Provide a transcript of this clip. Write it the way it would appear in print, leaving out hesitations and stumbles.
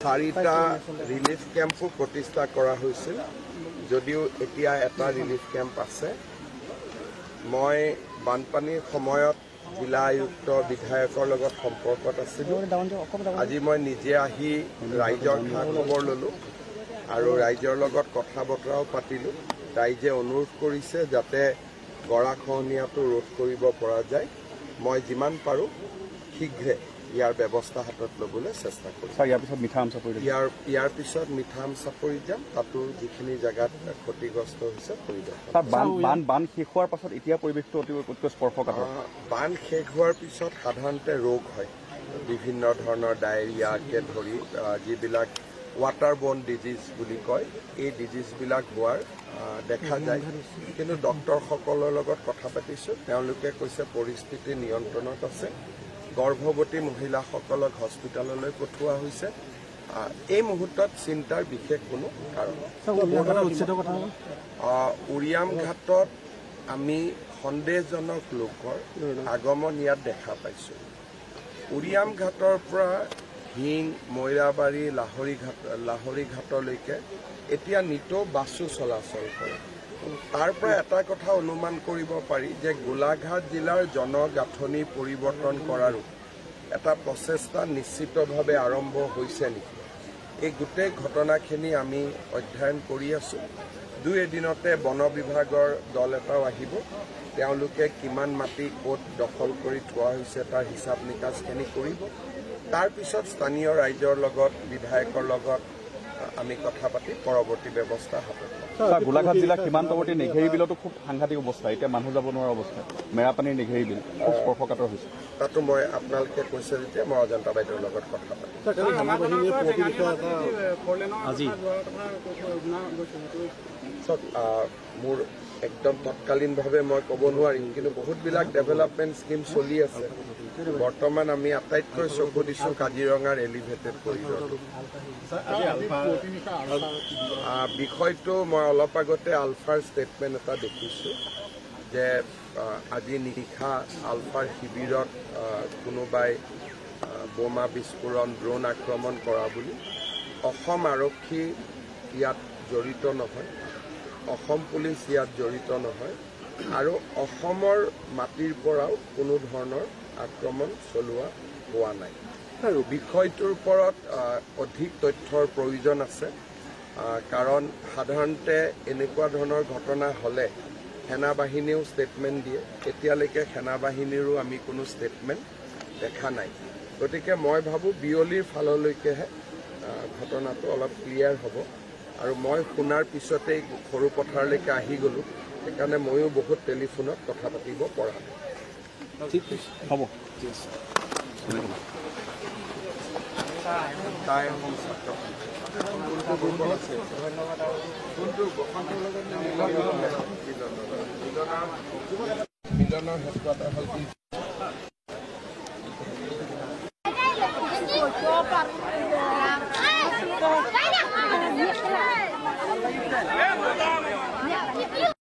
4টা ৰিলিফ কেম্পো প্ৰতিষ্ঠা কৰা হৈছিল যদিও এতিয়া এটা ৰিলিফ কেম্প আছে। মই বানপানীৰ সময়ত জিলা আয়ুক্ত বিধায়কৰ লগত সম্পৰ্কত আছিলোঁ। আজি মই নিজে আহি ৰাইজৰ খা খবৰ ল'লোঁ আৰু ৰাইজৰ লগত কথা বতৰাও পাতিলোঁ। ৰাইজে অনুৰোধ কৰিছে যাতে গৰাখহনীয়াটো ৰোধ কৰিব পৰা যায়। মই যিমান পাৰোঁ শীঘ্ৰে ইয়াৰ ব্যৱস্থা হাতত ল'বলৈ চেষ্টা কৰিম। ইয়াৰ পিছত মিঠা আমচাপৰি যাম, তাতো যিখিনি জেগাত ক্ষতিগ্ৰস্ত হৈছে পৰিদৰ্শন। বান শেষ হোৱাৰ পাছত এতিয়া পৰিৱেশটো অতিকৈ স্পৰ্শকাতৰ। বান শেষ হোৱাৰ পিছত সাধাৰণতে ৰোগ হয়, বিভিন্ন ধৰণৰ ডায়েৰিয়াকে ধৰি যিবিলাক ৱাটাৰবৰ্ন ডিজিজ বুলি কয়, এই ডিজিজবিলাক হোৱাৰ দেখা যায়। কিন্তু ডক্টৰসকলৰ লগত কথা পাতিছোঁ, তেওঁলোকে কৈছে পৰিস্থিতি নিয়ন্ত্ৰণত আছে। গৰ্ভৱতী মহিলাসকলক হস্পিটেললৈ পঠোৱা হৈছে। এই মুহূৰ্তত চিন্তাৰ বিশেষ কোনো কাৰণ উৰিয়াম ঘাটত আমি সন্দেহজনক লোকৰ আগমন ইয়াত দেখা পাইছোঁ। উৰিয়াম ঘাটৰ পৰা হিং, মৈৰাবাৰী, লাহৰী ঘাটলৈকে এতিয়া নিতৌ বাছো চলাচল কৰে। তাৰ পৰা এটা কথা অনুমান কৰিব পাৰি যে গোলাঘাট জিলাৰ জনগাঁথনি পৰিৱৰ্তন কৰাৰো এটা প্ৰচেষ্টা নিশ্চিতভাৱে আৰম্ভ হৈছে নেকি। এই গোটেই ঘটনাখিনি আমি অধ্যয়ন কৰি আছোঁ। 2 এদিনতে বন বিভাগৰ দল এটাও আহিব। তেওঁলোকে কিমান মাটি ক'ত দখল কৰি থোৱা হৈছে তাৰ হিচাপ নিকাচখিনি কৰিব। তাৰপিছত স্থানীয় ৰাইজৰ লগত, বিধায়কৰ লগত আমি কথা পাতি পৰৱৰ্তী ব্যৱস্থা হাতত ল'ম। গোলাঘাট জিলা সীমান্তৱৰ্তী নেঘেৰী বিলতো খুব সাংঘাতিক অৱস্থা, এতিয়া মানুহ যাব নোৱাৰা অৱস্থা। মেৰাপানীৰ নেঘেৰী বিল খুব স্পৰ্শকাতৰ হৈছে। তাতো মই আপোনালোকে কৈছে যেতিয়া মই অজন্তা বাইদেউৰ লগত কথা পাতিম। মোৰ একদম তৎকালীনভাৱে মই ক'ব নোৱাৰিম, কিন্তু বহুতবিলাক ডেভেলপমেণ্ট স্কিম চলি আছে। বৰ্তমান আমি আটাইতকৈ চকু দিছোঁ কাজিৰঙাৰ এলিভেটেড কৰিডৰটো। বিষয়টো মই অলপ আগতে আলফাৰ ষ্টেটমেণ্ট এটা দেখিছোঁ যে আজি নিশা আলফাৰ শিবিৰত কোনোবাই বোমা বিস্ফোৰণ, ড্ৰোন আক্ৰমণ কৰা বুলি। অসম আৰক্ষী ইয়াত জড়িত নহয়, অসম পুলিচ ইয়াত জড়িত নহয় আৰু অসমৰ মাটিৰ পৰাও কোনো ধৰণৰ আক্ৰমণ চলোৱা হোৱা নাই। আৰু বিষয়টোৰ ওপৰত অধিক তথ্যৰ প্ৰয়োজন আছে, কাৰণ সাধাৰণতে এনেকুৱা ধৰণৰ ঘটনা হ'লে সেনা বাহিনীয়েও ষ্টেটমেণ্ট দিয়ে। এতিয়ালৈকে সেনা বাহিনীৰো আমি কোনো ষ্টেটমেণ্ট দেখা নাই। গতিকে মই ভাবোঁ বিয়লিৰ ফাললৈকেহে ঘটনাটো অলপ ক্লিয়াৰ হ'ব। আৰু মই শুনাৰ পিছতেই সৰু পথাৰলৈকে আহি গ'লোঁ, সেইকাৰণে ময়ো বহুত টেলিফোনত কথা পাতিব পৰা নাই। হ'ব। তাই এখন ছাত্ৰ মিলনৰ হেডকোৱাৰ্টাৰ হ'ল